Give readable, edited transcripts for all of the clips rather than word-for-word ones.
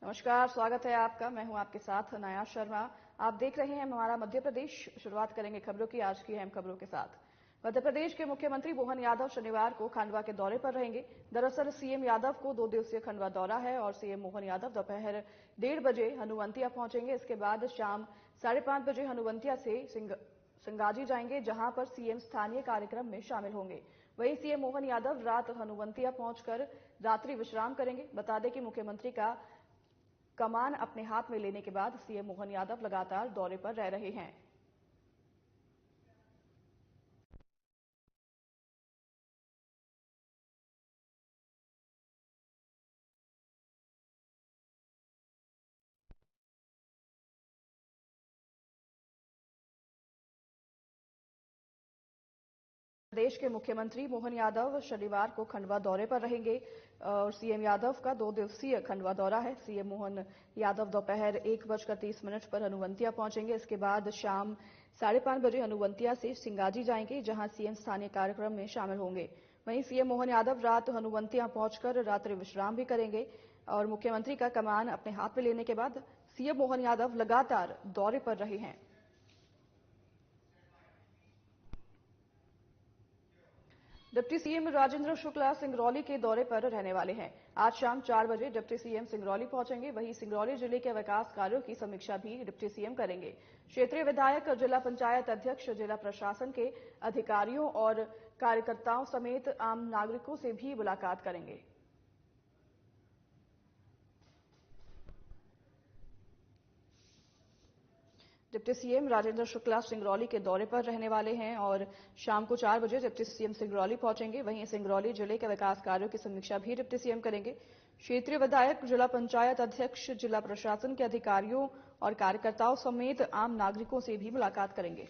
नमस्कार, स्वागत है आपका। मैं हूं आपके साथ नया शर्मा। आप देख रहे हैं हमारा मध्य प्रदेश। शुरुआत करेंगे खबरों की। आज की अहम खबरों के साथ। मध्य प्रदेश के मुख्यमंत्री मोहन यादव शनिवार को खंडवा के दौरे पर रहेंगे। दरअसल सीएम यादव को 2 दिवसीय खंडवा दौरा है और सीएम मोहन यादव दोपहर 1:30 बजे हनुवंतिया पहुंचेंगे। इसके बाद शाम 5:30 बजे हनुवंतिया से सिंगाजी जाएंगे, जहां पर सीएम स्थानीय कार्यक्रम में शामिल होंगे। वहीं सीएम मोहन यादव रात हनुवंतिया पहुंचकर रात्रि विश्राम करेंगे। बता दें कि मुख्यमंत्री का कमान अपने हाथ में लेने के बाद सीएम मोहन यादव लगातार दौरे पर रह रहे हैं। प्रदेश के मुख्यमंत्री मोहन यादव शनिवार को खंडवा दौरे पर रहेंगे और सीएम यादव का 2 दिवसीय खंडवा दौरा है। सीएम मोहन यादव दोपहर 1:30 पर हनुवंतिया पहुंचेंगे। इसके बाद शाम 5:30 बजे हनुवंतिया से सिंगाजी जाएंगे, जहां सीएम स्थानीय कार्यक्रम में शामिल होंगे। वहीं सीएम मोहन यादव रात हनुवंतिया पहुंचकर रात्रि विश्राम भी करेंगे और मुख्यमंत्री का कमान अपने हाथ में लेने के बाद सीएम मोहन यादव लगातार दौरे पर रहे हैं। डिप्टी सीएम राजेंद्र शुक्ला सिंगरौली के दौरे पर रहने वाले हैं। आज शाम 4 बजे डिप्टी सीएम सिंगरौली पहुंचेंगे। वहीं सिंगरौली जिले के विकास कार्यों की समीक्षा भी डिप्टी सीएम करेंगे। क्षेत्रीय विधायक, जिला पंचायत अध्यक्ष, जिला प्रशासन के अधिकारियों और कार्यकर्ताओं समेत आम नागरिकों से भी मुलाकात करेंगे। डिप्टी सीएम राजेंद्र शुक्ला सिंगरौली के दौरे पर रहने वाले हैं और शाम को 4 बजे डिप्टी सीएम सिंगरौली पहुंचेंगे। वहीं सिंगरौली जिले के विकास कार्यों की समीक्षा भी डिप्टी सीएम करेंगे। क्षेत्रीय विधायक, जिला पंचायत अध्यक्ष, जिला प्रशासन के अधिकारियों और कार्यकर्ताओं समेत आम नागरिकों से भी मुलाकात करेंगे।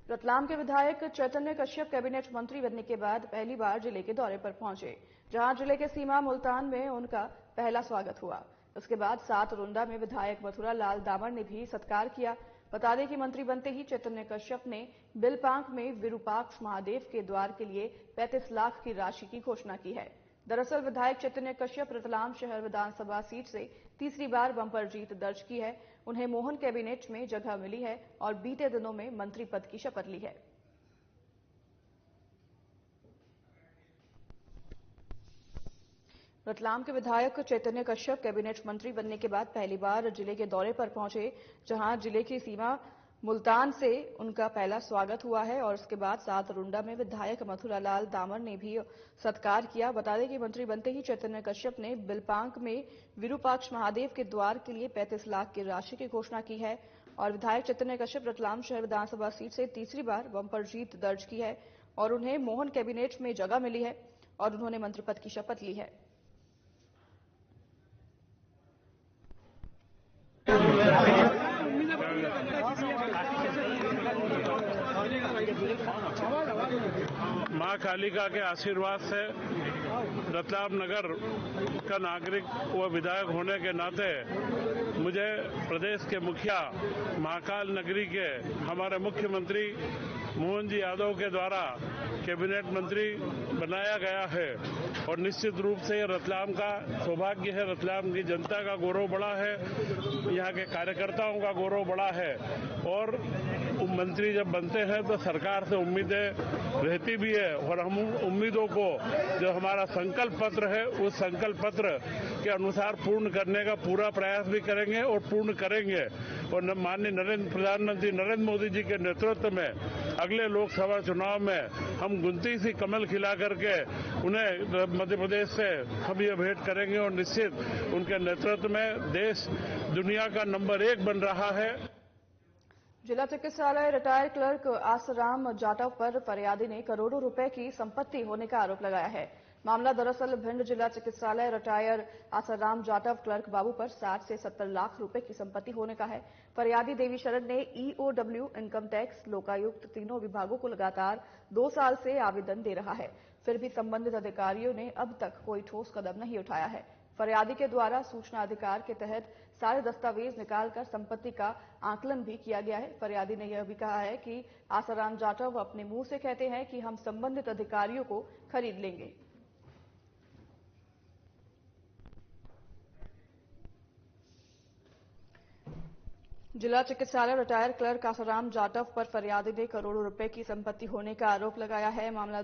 रतलाम के विधायक चैतन्य कश्यप कैबिनेट मंत्री बनने के बाद पहली बार जिले के दौरे पर पहुंचे, जहां जिले के सीमा मुल्तान में उनका पहला स्वागत हुआ। उसके बाद सात रुंडा में विधायक मथुरा लाल दामर ने भी सत्कार किया। बता दें कि मंत्री बनते ही चैतन्य कश्यप ने बिलपांक में विरूपाक्ष महादेव के द्वार के लिए 35 लाख की राशि की घोषणा की है। दरअसल विधायक चैतन्य कश्यप रतलाम शहर विधानसभा सीट से तीसरी बार बंपर जीत दर्ज की है। उन्हें मोहन कैबिनेट में जगह मिली है और बीते दिनों में मंत्री पद की शपथ ली है। रतलाम के विधायक चैतन्य कश्यप कैबिनेट मंत्री बनने के बाद पहली बार जिले के दौरे पर पहुंचे, जहां जिले की सीमा मुल्तान से उनका पहला स्वागत हुआ है और उसके बाद सात रुंडा में विधायक मथुरा लाल दामर ने भी सत्कार किया। बता दें कि मंत्री बनते ही चैतन्य कश्यप ने बिलपांक में विरूपाक्ष महादेव के द्वार के लिए 35 लाख की राशि की घोषणा की है और विधायक चैतन्य कश्यप रतलाम शहर विधानसभा सीट से तीसरी बार बंपर जीत दर्ज की है और उन्हें मोहन कैबिनेट में जगह मिली है और उन्होंने मंत्री पद की शपथ ली है। मां कालिका के आशीर्वाद से रतलाम नगर का नागरिक व विधायक होने के नाते मुझे प्रदेश के मुखिया, महाकाल नगरी के हमारे मुख्यमंत्री मोहन जी यादव के द्वारा कैबिनेट मंत्री बनाया गया है और निश्चित रूप से रतलाम का सौभाग्य है, रतलाम की जनता का गौरव बड़ा है, यहाँ के कार्यकर्ताओं का गौरव बड़ा है और मंत्री जब बनते हैं तो सरकार से उम्मीदें रहती भी है और हम उम्मीदों को जो हमारा संकल्प पत्र है उस संकल्प पत्र के अनुसार पूर्ण करने का पूरा प्रयास भी करेंगे और पूर्ण करेंगे और माननीय प्रधानमंत्री नरेंद्र मोदी जी के नेतृत्व में अगले लोकसभा चुनाव में हम गुंती सी कमल खिला करके उन्हें मध्य प्रदेश से हम ये भेंट करेंगे और निश्चित उनके नेतृत्व में देश दुनिया का नंबर 1 बन रहा है। जिला चिकित्सालय रिटायर्ड क्लर्क आसाराम जाटव पर फरियादी ने करोड़ों रुपए की संपत्ति होने का आरोप लगाया है। मामला दरअसल भिंड जिला चिकित्सालय रिटायर आसाराम जाटव क्लर्क बाबू पर 60 से 70 लाख रुपए की संपत्ति होने का है। फरियादी देवी शरण ने ईओडब्ल्यू, इनकम टैक्स, लोकायुक्त तीनों विभागों को लगातार 2 साल से आवेदन दे रहा है, फिर भी संबंधित अधिकारियों ने अब तक कोई ठोस कदम नहीं उठाया है। फरियादी के द्वारा सूचना अधिकार के तहत सारे दस्तावेज निकालकर संपत्ति का आकलन भी किया गया है। फरियादी ने यह भी कहा है कि आसाराम जाटव अपने मुंह से कहते हैं कि हम संबंधित अधिकारियों को खरीद लेंगे। जिला चिकित्सालय रिटायर्ड क्लर्क आसाराम जाटव पर फरियादी ने करोड़ों रुपए की संपत्ति होने का आरोप लगाया है। मामला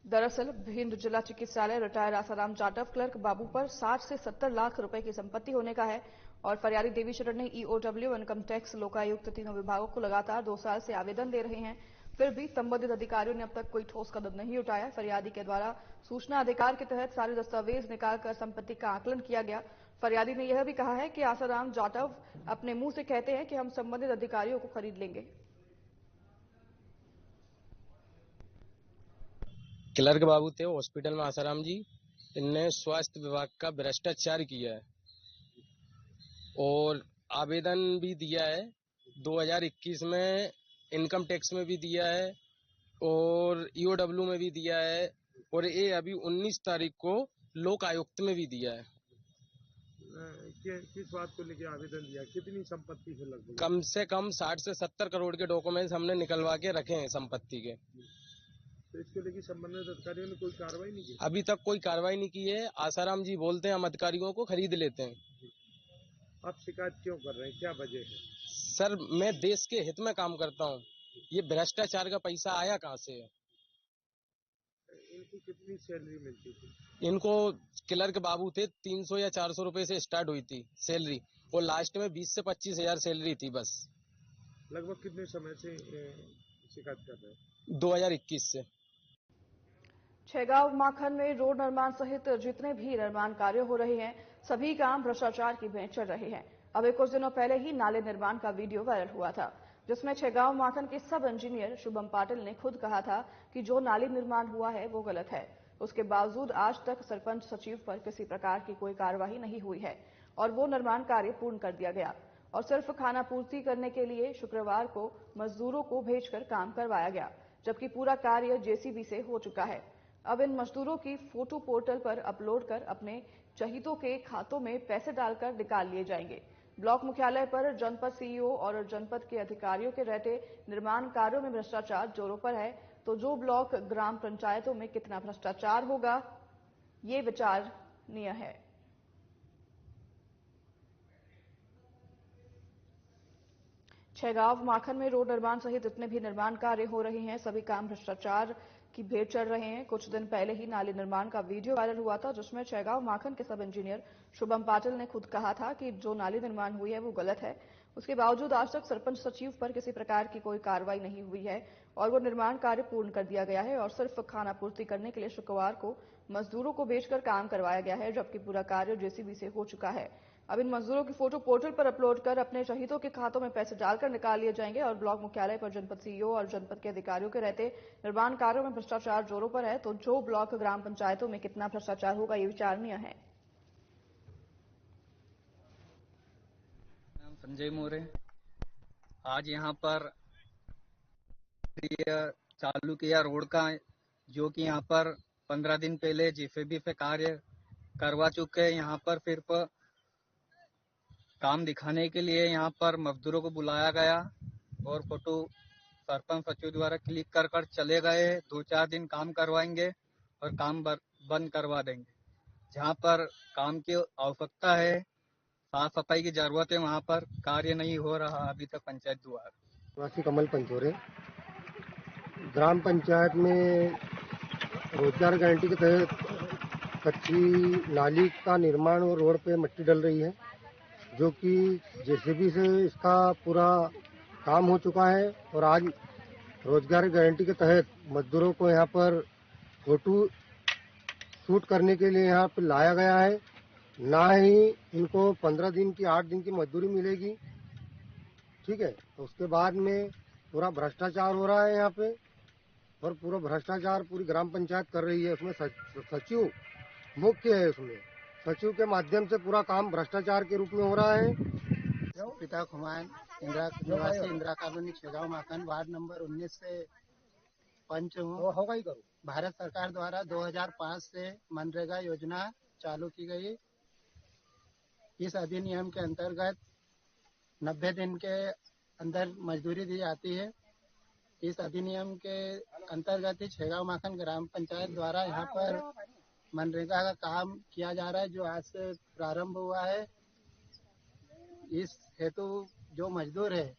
दरअसल भिंड जिला चिकित्सालय रिटायर्ड आसाराम जाटव क्लर्क बाबू पर 60 से 70 लाख रुपए की संपत्ति होने का है और फरियादी देवीशरण ने ईओडब्ल्यू, इनकम टैक्स, लोकायुक्त तीनों विभागों को लगातार 2 साल से आवेदन दे रहे हैं, फिर भी संबंधित अधिकारियों ने अब तक कोई ठोस कदम नहीं उठाया। फरियादी के द्वारा सूचना अधिकार के तहत सारे दस्तावेज निकालकर संपत्ति का आकलन किया गया। फरियादी ने यह भी कहा है कि आसाराम जाटव अपने मुंह से कहते हैं कि हम संबंधित अधिकारियों को खरीद लेंगे। क्लर्क बाबू थे हॉस्पिटल में आसाराम जी, इनने स्वास्थ्य विभाग का भ्रष्टाचार किया है और आवेदन भी दिया है 2021 में, इनकम टैक्स में भी दिया है और ईओडब्ल्यू में भी दिया है और ये अभी 19 तारीख को लोक आयुक्त में भी दिया है। किस बात को लेकर आवेदन दिया? कितनी संपत्ति है लगभग? कम से कम 60 से 70 करोड़ के डॉक्यूमेंट्स हमने निकलवा के रखे हैं संपत्ति के। तो इसको लेकर संबंधित अधिकारियों ने कोई कार्रवाई नहीं की? अभी तक कोई कार्रवाई नहीं की है। आसाराम जी बोलते हैं हम अधिकारियों को खरीद लेते हैं। आप शिकायत क्यों कर रहे हैं, क्या वजह है? सर, मैं देश के हित में काम करता हूँ, ये भ्रष्टाचार का पैसा आया कहाँ से है? इनको कितनी सैलरी मिलती थी? इनको क्लर्क बाबू थे 300 या 400 रुपए से स्टार्ट हुई थी सैलरी और लास्ट में 20 से 25 हजार सैलरी थी बस। लगभग कितने समय से शिकायत कर रहे हैं? 2021 से। छैगांव माखन में रोड निर्माण सहित जितने भी निर्माण कार्य हो रहे हैं, सभी काम भ्रष्टाचार की भेंट चढ़ रहे हैं। अभी कुछ दिनों पहले ही नाले निर्माण का वीडियो वायरल हुआ था, जिसमें छैगांव माखन के सब इंजीनियर शुभम पाटिल ने खुद कहा था कि जो नाली निर्माण हुआ है वो गलत है। उसके बावजूद आज तक सरपंच सचिव पर किसी प्रकार की कोई कार्रवाई नहीं हुई है और वो निर्माण कार्य पूर्ण कर दिया गया और सिर्फ खाना पूर्ति करने के लिए शुक्रवार को मजदूरों को भेजकर काम करवाया गया, जबकि पूरा कार्य जेसीबी से हो चुका है। अब इन मजदूरों की फोटो पोर्टल पर अपलोड कर अपने चहितों के खातों में पैसे डालकर निकाल लिए जाएंगे। ब्लॉक मुख्यालय पर जनपद सीईओ और जनपद के अधिकारियों के रहते निर्माण कार्यों में भ्रष्टाचार जोरों पर है, तो जो ब्लॉक ग्राम पंचायतों में कितना भ्रष्टाचार होगा, ये विचारणीय है। छैगांव माखन में रोड निर्माण सहित जितने भी निर्माण कार्य हो रहे हैं, सभी काम भ्रष्टाचार की भेंट चढ़ रहे हैं। कुछ दिन पहले ही नाली निर्माण का वीडियो वायरल हुआ था, जिसमें छैगांव माखन के सब इंजीनियर शुभम पाटिल ने खुद कहा था कि जो नाली निर्माण हुई है वो गलत है। उसके बावजूद आज तक सरपंच सचिव पर किसी प्रकार की कोई कार्रवाई नहीं हुई है और वो निर्माण कार्य पूर्ण कर दिया गया है और सिर्फ खाना पूर्ति करने के लिए शुक्रवार को मजदूरों को भेजकर काम करवाया गया है, जबकि पूरा कार्य जेसीबी से हो चुका है। अब इन मजदूरों की फोटो पोर्टल पर अपलोड कर अपने शहीदों के खातों में पैसे डालकर निकाल लिए जाएंगे और ब्लॉक मुख्यालय पर जनपद सीईओ और जनपद के अधिकारियों के रहते निर्माण कार्यों में भ्रष्टाचार जोरों पर है, तो जो ब्लॉक ग्राम पंचायतों में कितना भ्रष्टाचार होगा, ये विचारणीय है। संजय मोरे, आज यहाँ पर चालू किया रोड का, जो कि यहाँ पर 15 दिन पहले जेसीबी से कार्य करवा चुके हैं। यहाँ पर फिर काम दिखाने के लिए यहाँ पर मजदूरों को बुलाया गया और फोटो सरपंच सचिव द्वारा क्लिक कर चले गए। 2-4 दिन काम करवाएंगे और काम बंद करवा देंगे। जहाँ पर काम की आवश्यकता है, साफ सफाई की जरूरत है, वहाँ पर कार्य नहीं हो रहा अभी तक पंचायत द्वारा। निवासी कमल पंचोरे, ग्राम पंचायत में रोजगार गारंटी के तहत कच्ची नाली का निर्माण और रोड पे मिट्टी डल रही है, जो कि जेसीबी से इसका पूरा काम हो चुका है और आज रोजगार गारंटी के तहत मजदूरों को यहाँ पर फोटो शूट करने के लिए यहाँ पर लाया गया है। ना ही इनको 15 दिन की 8 दिन की मजदूरी मिलेगी, ठीक है। तो उसके बाद में पूरा भ्रष्टाचार हो रहा है यहाँ पे और पूरा भ्रष्टाचार पूरी ग्राम पंचायत कर रही है। उसमें सचिव मुख्य है, उसमें सचिव के माध्यम से पूरा काम भ्रष्टाचार के रूप में हो रहा है। पिता खुमान निवासी इंदिरा कॉलोनी छैगांव माखन वार्ड नंबर 19 से पंच हूँ। भारत सरकार द्वारा 2005 से मनरेगा योजना चालू की गई इस अधिनियम के अंतर्गत 90 दिन के अंदर मजदूरी दी जाती है। इस अधिनियम के अंतर्गत ही छेगांव माखन ग्राम पंचायत द्वारा यहाँ पर मनरेगा का काम किया जा रहा है, जो आज से प्रारंभ हुआ है। इस हेतु जो मजदूर है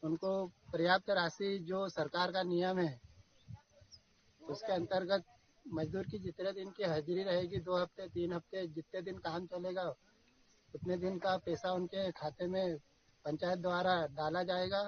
उनको पर्याप्त राशि, जो सरकार का नियम है उसके अंतर्गत मजदूर की जितने दिन की हाजिरी रहेगी, 2 हफ्ते 3 हफ्ते जितने दिन काम चलेगा उतने दिन का पैसा उनके खाते में पंचायत द्वारा डाला जाएगा।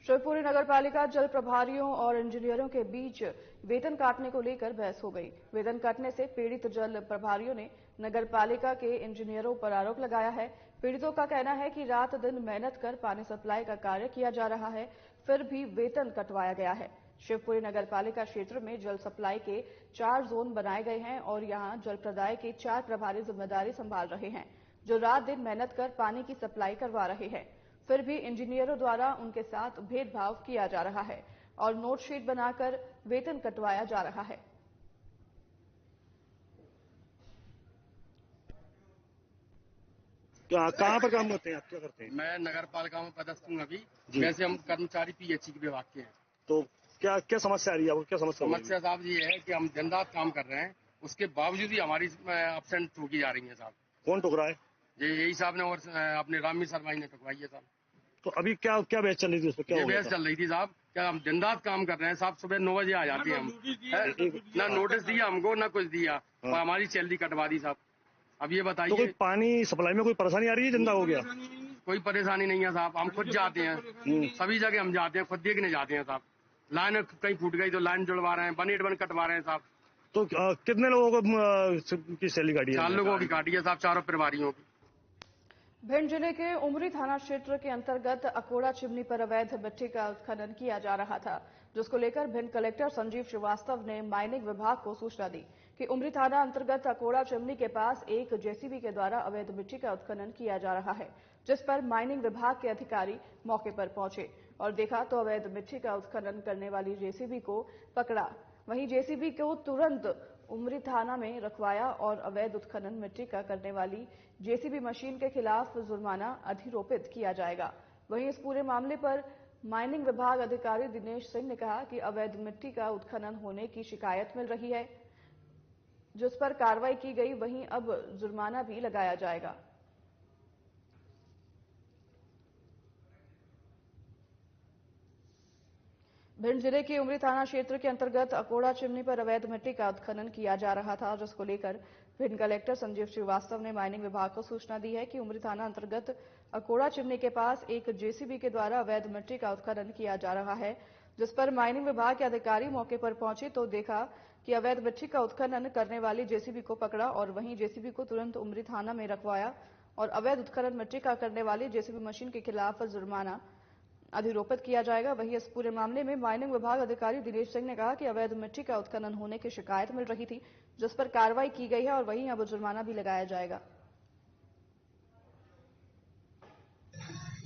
शिवपुरी नगर पालिका जल प्रभारियों और इंजीनियरों के बीच वेतन काटने को लेकर बहस हो गई। वेतन काटने से पीड़ित जल प्रभारियों ने नगर पालिका के इंजीनियरों पर आरोप लगाया है। पीड़ितों का कहना है कि रात दिन मेहनत कर पानी सप्लाई का कार्य किया जा रहा है, फिर भी वेतन कटवाया गया है। शिवपुरी नगर पालिका क्षेत्र में जल सप्लाई के 4 जोन बनाए गए हैं और यहां जल प्रदाय के 4 प्रभारी जिम्मेदारी संभाल रहे हैं, जो रात दिन मेहनत कर पानी की सप्लाई करवा रहे हैं। फिर भी इंजीनियरों द्वारा उनके साथ भेदभाव किया जा रहा है और नोटशीट बनाकर वेतन कटवाया जा रहा है। कहाँ पर काम करते हैं आप, क्या करते हैं? मैं नगर पालिका में पदस्थ हूँ अभी। वैसे हम कर्मचारी पीएचई के विभाग के हैं। तो क्या क्या समस्या आ रही है आपको? क्या समस्या साहब ये है कि हम दिन रात काम कर रहे हैं, उसके बावजूद ही हमारी अपसेंट ठोकी जा रही है साहब। कौन ठुक रहा है? यही साहब ने और अपने रामवीर शर्मा ने ठुकवाई है साहब। तो अभी क्या क्या बहस चल रही थी, उस पर क्या बहस चल रही थी साहब? क्या हम दिन रात काम कर रहे हैं साहब, सुबह 9 बजे आ जाते हैं हम, ना नोटिस दिया हमको ना कुछ दिया, हमारी सैलरी कटवा दी साहब। अब ये बताइए, तो कोई पानी सप्लाई में कोई परेशानी आ रही है? जिंदा हो गया? कोई परेशानी नहीं है साहब, हम खुद जाते हैं, सभी जगह हम जाते हैं, खुद देखने जाते हैं साहब। लाइन कहीं फूट गई तो लाइन जुड़वा रहे हैं, 181 कटवा रहे हैं साहब। तो कितने लोगों की सैलरी काटी है? 4 लोगों की काटी है साहब, 4 प्रभारियों की। भिंड जिले के उमरी थाना क्षेत्र के अंतर्गत अकोड़ा चिमनी पर अवैध मिट्टी का उत्खनन किया जा रहा था, जिसको लेकर भिंड कलेक्टर संजीव श्रीवास्तव ने माइनिंग विभाग को सूचना दी कि उमरी थाना अंतर्गत अकोड़ा चिमनी के पास एक जेसीबी के द्वारा अवैध मिट्टी का उत्खनन किया जा रहा है, जिस पर माइनिंग विभाग के अधिकारी मौके पर पहुंचे और देखा तो अवैध मिट्टी का उत्खनन करने वाली जेसीबी को पकड़ा। वहीं जेसीबी को तुरंत उमरी थाना में रखवाया और अवैध उत्खनन मिट्टी का करने वाली जेसीबी मशीन के खिलाफ जुर्माना अधिरोपित किया जाएगा। वहीं इस पूरे मामले पर माइनिंग विभाग अधिकारी दिनेश सिंह ने कहा कि अवैध मिट्टी का उत्खनन होने की शिकायत मिल रही है, जिस पर कार्रवाई की गई, वहीं अब जुर्माना भी लगाया जाएगा। भिंड जिले के उमरी थाना क्षेत्र के अंतर्गत अकोड़ा चिमनी पर अवैध मिट्टी का उत्खनन किया जा रहा था, जिसको लेकर भिंड कलेक्टर संजीव श्रीवास्तव ने माइनिंग विभाग को सूचना दी है कि उमरी थाना अंतर्गत अकोड़ा चिमनी के पास एक जेसीबी के द्वारा अवैध मिट्टी का उत्खनन किया जा रहा है, जिस पर माइनिंग विभाग के अधिकारी मौके पर पहुंचे तो देखा कि अवैध मिट्टी का उत्खनन करने वाली जेसीबी को पकड़ा और वहीं जेसीबी को तुरंत उमरी थाना में रखवाया और अवैध उत्खनन मिट्टी का करने वाली जेसीबी मशीन के खिलाफ जुर्माना अधिरोपित किया जाएगा। वहीं इस पूरे मामले में माइनिंग विभाग अधिकारी दिनेश सिंह ने कहा कि अवैध मिट्टी का उत्खनन होने की शिकायत मिल रही थी, जिस पर कार्रवाई की गई है और वहीं अब जुर्माना भी लगाया जाएगा।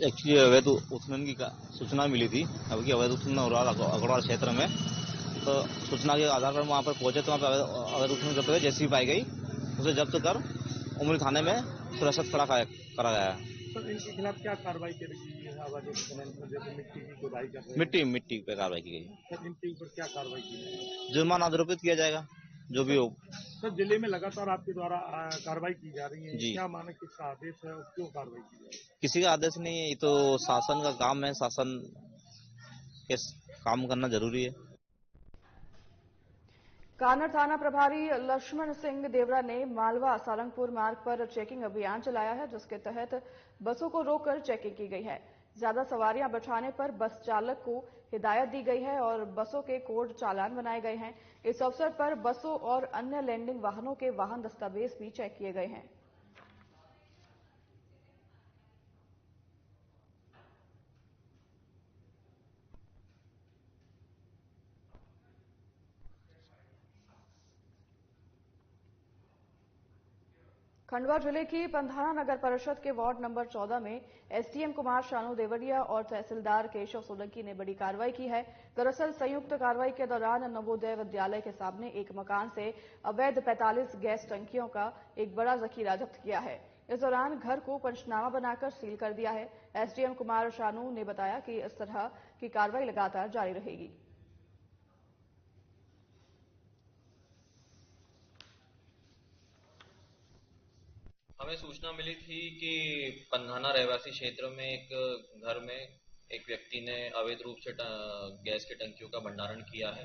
एक्चुअली अवैध उत्खनन की सूचना मिली थी, अब की अवैध उत्खनन हो रहा अगड़वाड़ क्षेत्र में, तो सूचना के आधार पर वहां पर पहुंचे तो वहां पर अवैध उत्खनन करते हुए जेसीबी पाई गई, उसे जब्त कर उमरी थाने में सुरक्षित करा गया है। तो इनके खिलाफ क्या कार्रवाई की गई? मिट्टी की खुदाई कर रहे हैं, मिट्टी पे कार्रवाई की गई। सर इनके ऊपर क्या कार्रवाई की गई? जुर्माना आरोपित किया जाएगा, जो भी हो। सर जिले में लगातार आपके द्वारा कार्रवाई की जा रही है, जी। क्या माने किसका आदेश है और क्यों कार्रवाई की जा रही है? किसी का आदेश नहीं है, ये तो शासन का काम है, शासन के काम करना जरूरी है। कानड़ थाना प्रभारी लक्ष्मण सिंह देवरा ने मालवा सारंगपुर मार्ग पर चेकिंग अभियान चलाया है, जिसके तहत बसों को रोककर चेकिंग की गई है। ज्यादा सवारियां बैठाने पर बस चालक को हिदायत दी गई है और बसों के कोड चालान बनाए गए हैं। इस अवसर पर बसों और अन्य लैंडिंग वाहनों के वाहन दस्तावेज भी चेक किए गए हैं। खंडवा जिले की पंधाना नगर परिषद के वार्ड नंबर 14 में एसडीएम कुमार शानू देवरिया और तहसीलदार केशव सोलंकी ने बड़ी कार्रवाई की है। दरअसल संयुक्त कार्रवाई के दौरान नवोदय विद्यालय के सामने एक मकान से अवैध 45 गैस टंकियों का एक बड़ा जखीरा जब्त किया है। इस दौरान घर को पंचनामा बनाकर सील कर दिया है। एसडीएम कुमार शानू ने बताया कि इस तरह की कार्रवाई लगातार जारी रहेगी। हमें सूचना मिली थी कि पंधाना रहवासी क्षेत्र में एक घर में एक व्यक्ति ने अवैध रूप से गैस की टंकियों का भंडारण किया है।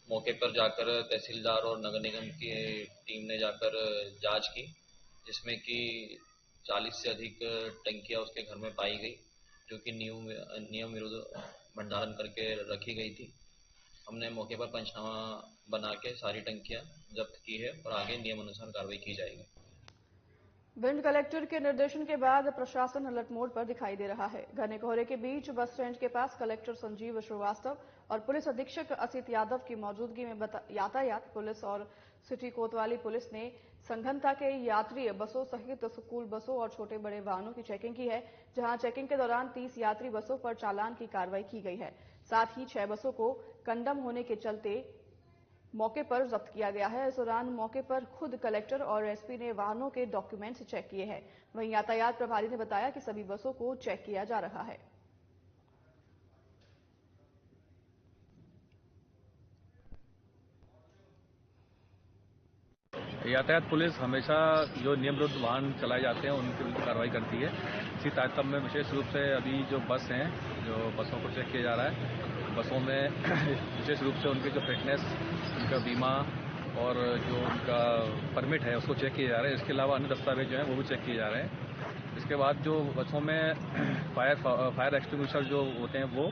मौके पर जाकर तहसीलदार और नगर निगम की टीम ने जाकर जांच की, जिसमें कि 40 से अधिक टंकियां उसके घर में पाई गई, जो कि नियम विरुद्ध भंडारण करके रखी गई थी। हमने मौके पर पंचनामा बना के सारी टंकियां जब्त की है और आगे नियमानुसार कार्रवाई की जाएगी। भिंड कलेक्टर के निर्देशन के बाद प्रशासन अलर्ट मोड पर दिखाई दे रहा है। घने कोहरे के बीच बस स्टैंड के पास कलेक्टर संजीव श्रीवास्तव और पुलिस अधीक्षक असित यादव की मौजूदगी में यातायात पुलिस और सिटी कोतवाली पुलिस ने संघनता के यात्री बसों सहित स्कूल बसों और छोटे बड़े वाहनों की चेकिंग की है, जहां चेकिंग के दौरान 30 यात्री बसों पर चालान की कार्रवाई की गई है। साथ ही 6 बसों को कंडम होने के चलते मौके पर जब्त किया गया है। इस दौरान मौके पर खुद कलेक्टर और एसपी ने वाहनों के डॉक्यूमेंट्स चेक किए हैं। वहीं यातायात प्रभारी ने बताया कि सभी बसों को चेक किया जा रहा है। यातायात पुलिस हमेशा जो नियम विरुद्ध वाहन चलाए जाते हैं उनके विरुद्ध कार्रवाई करती है। इसी तारतम्य में विशेष रूप से अभी जो बस हैं, जो बसों को चेक किया जा रहा है, बसों में विशेष रूप से उनकी जो फिटनेस, उनका बीमा और जो उनका परमिट है उसको चेक किया जा रहा है। इसके अलावा अन्य दस्तावेज जो हैं वो भी चेक किए जा रहे हैं। इसके बाद जो बसों में फायर एक्सटिंग्विशर जो होते हैं वो,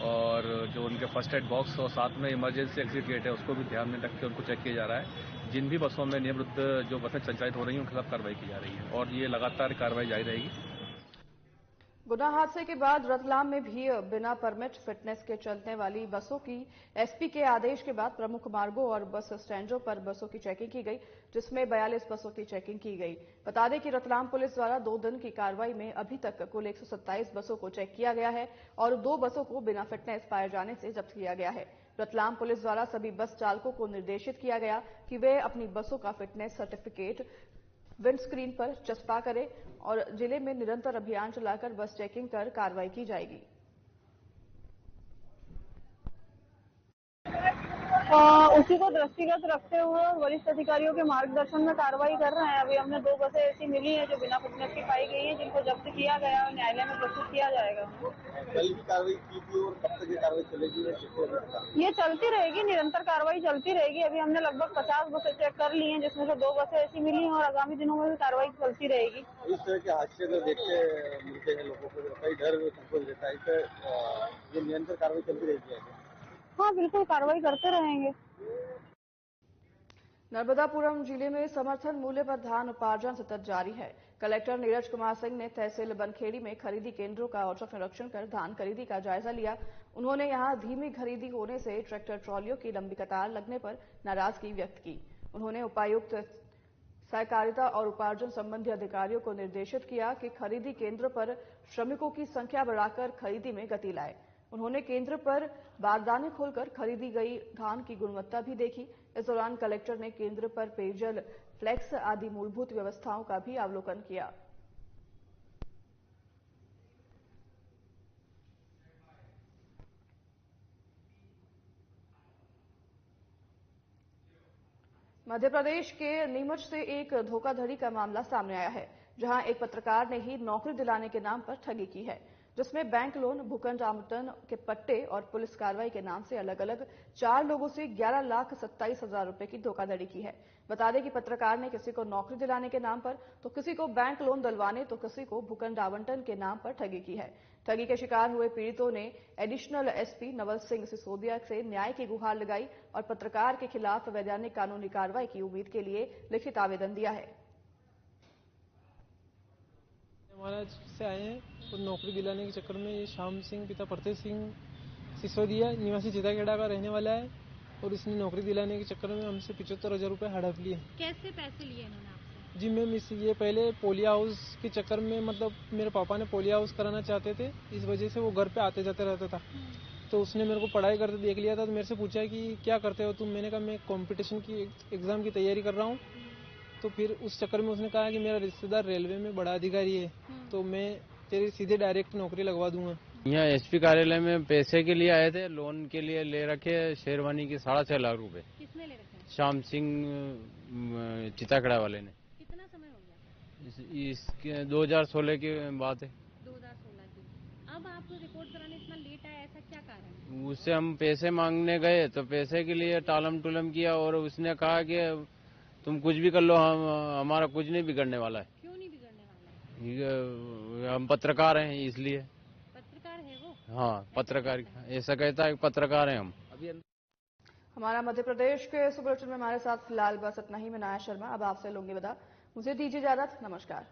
और जो उनके फर्स्ट एड बॉक्स और साथ में इमरजेंसी एग्जिट गेट है उसको भी ध्यान में रख के उनको चेक किया जा रहा है। जिन भी बसों में नियम विरुद्ध जो बसें संचालित हो रही हैं उनके खिलाफ कार्रवाई की जा रही है और ये लगातार कार्रवाई जारी रहेगी। गुना हादसे के बाद रतलाम में भी बिना परमिट फिटनेस के चलने वाली बसों की एसपी के आदेश के बाद प्रमुख मार्गों और बस स्टैंडों पर बसों की चेकिंग की गई, जिसमें 42 बसों की चेकिंग की गई। बता दें कि रतलाम पुलिस द्वारा 2 दिन की कार्रवाई में अभी तक कुल 127 बसों को चेक किया गया है और 2 बसों को बिना फिटनेस पाए जाने से जब्त किया गया है। रतलाम पुलिस द्वारा सभी बस चालकों को निर्देशित किया गया कि वे अपनी बसों का फिटनेस सर्टिफिकेट विंडस्क्रीन पर चस्पा करें और जिले में निरंतर अभियान चलाकर बस चेकिंग कर कार्रवाई की जाएगी। उसी को दृष्टिगत रखते हुए वरिष्ठ अधिकारियों के मार्गदर्शन में कार्रवाई कर रहे हैं। अभी हमने 2 बसें ऐसी मिली हैं जो बिना फिटनेस की पाई गई हैं, जिनको जब्त किया गया और न्यायालय में प्रस्तुत किया जाएगा। कल भी कार्रवाई की थी और कब तक ये कार्रवाई चलेगी? ये चलती रहेगी, निरंतर कार्रवाई चलती रहेगी। अभी हमने लगभग 50 बसें चेक कर ली हैं, जिसमें से 2 बसें ऐसी मिली हैं और आगामी दिनों में भी कार्रवाई चलती रहेगी। इस तरह के हादसे तो देखते मिलते हैं लोगों को, कई डर संकोच रहता है, ये निरंतर कार्रवाई चलती रहेगी। हाँ, बिल्कुल कार्रवाई करते रहेंगे। नर्मदापुरम जिले में समर्थन मूल्य पर धान उपार्जन सतत जारी है। कलेक्टर नीरज कुमार सिंह ने तहसील बनखेड़ी में खरीदी केंद्रों का औचक निरीक्षण कर धान खरीदी का जायजा लिया। उन्होंने यहां धीमी खरीदी होने से ट्रैक्टर ट्रॉलियों की लंबी कतार लगने पर नाराजगी व्यक्त की। उन्होंने उपायुक्त सहकारिता और उपार्जन संबंधी अधिकारियों को निर्देशित किया कि खरीदी केंद्र पर श्रमिकों की संख्या बढ़ाकर खरीदी में गति लाए। उन्होंने केंद्र पर बारदाने खोलकर खरीदी गई धान की गुणवत्ता भी देखी। इस दौरान कलेक्टर ने केंद्र पर पेयजल, फ्लैक्स आदि मूलभूत व्यवस्थाओं का भी अवलोकन किया। मध्य प्रदेश के नीमच से एक धोखाधड़ी का मामला सामने आया है, जहां एक पत्रकार ने ही नौकरी दिलाने के नाम पर ठगी की है, जिसमें बैंक लोन, भूखंड आवंटन के पट्टे और पुलिस कार्रवाई के नाम से अलग अलग 4 लोगों से 11,27,000 रुपए की धोखाधड़ी की है। बता दें कि पत्रकार ने किसी को नौकरी दिलाने के नाम पर, तो किसी को बैंक लोन दिलवाने, तो किसी को भूखंड आवंटन के नाम पर ठगी की है। ठगी के शिकार हुए पीड़ितों ने एडिशनल एसपी नवल सिंह सिसोदिया से न्याय की गुहार लगाई और पत्रकार के खिलाफ वैधानिक कानूनी कार्रवाई की उम्मीद के लिए लिखित आवेदन दिया है। महाराज से आए हैं और नौकरी दिलाने के चक्कर में ये श्याम सिंह पिता प्रतेश सिंह सिसोदिया निवासी चिताखेड़ा का रहने वाला है और इसने नौकरी दिलाने के चक्कर में हमसे 75,000 रुपये हड़प लिए। कैसे पैसे लिए इन्होंने आपसे? जी मैम, ये पहले पोलियो हाउस के चक्कर में, मतलब मेरे पापा ने पोलियो हाउस कराना चाहते थे, इस वजह से वो घर पे आते जाते रहता था। तो उसने मेरे को पढ़ाई करते देख लिया था, तो मेरे से पूछा कि क्या करते हो तुम। मैंने कहा मैं कंपटीशन की एग्जाम की तैयारी कर रहा हूँ। तो फिर उस चक्कर में उसने कहा कि मेरा रिश्तेदार रेलवे में बड़ा अधिकारी है, तो मैं तेरी सीधे डायरेक्ट नौकरी लगवा दूंगा। यहाँ एसपी कार्यालय में पैसे के लिए आए थे, लोन के लिए ले रखे शेरवानी की 6.5 लाख रुपए। किसने ले रखे? श्याम सिंह चिताखड़ा वाले ने। कितना समय हो गया? इसके 2016 की बात है। 2016 की। अब आप रिपोर्ट कराने इतना लेट आए, ऐसा क्या कारण है? उससे हम पैसे मांगने गए तो पैसे के लिए टालम टुलम किया और उसने कहा कि तुम कुछ भी कर लो, हमारा कुछ नहीं बिगड़ने वाला है। क्यों नहीं बिगड़ने वाला है? हम पत्रकार हैं इसलिए। पत्रकार है वो? हाँ पत्रकार, ऐसा कहता है पत्रकार हैं हम। हमारा मध्य प्रदेश के इस बुलेटिन में हमारे साथ फिलहाल बस इतना ही। मैं नाया शर्मा अब आपसे लूंगी विदा। मुझे दीजिए इजाजत। नमस्कार।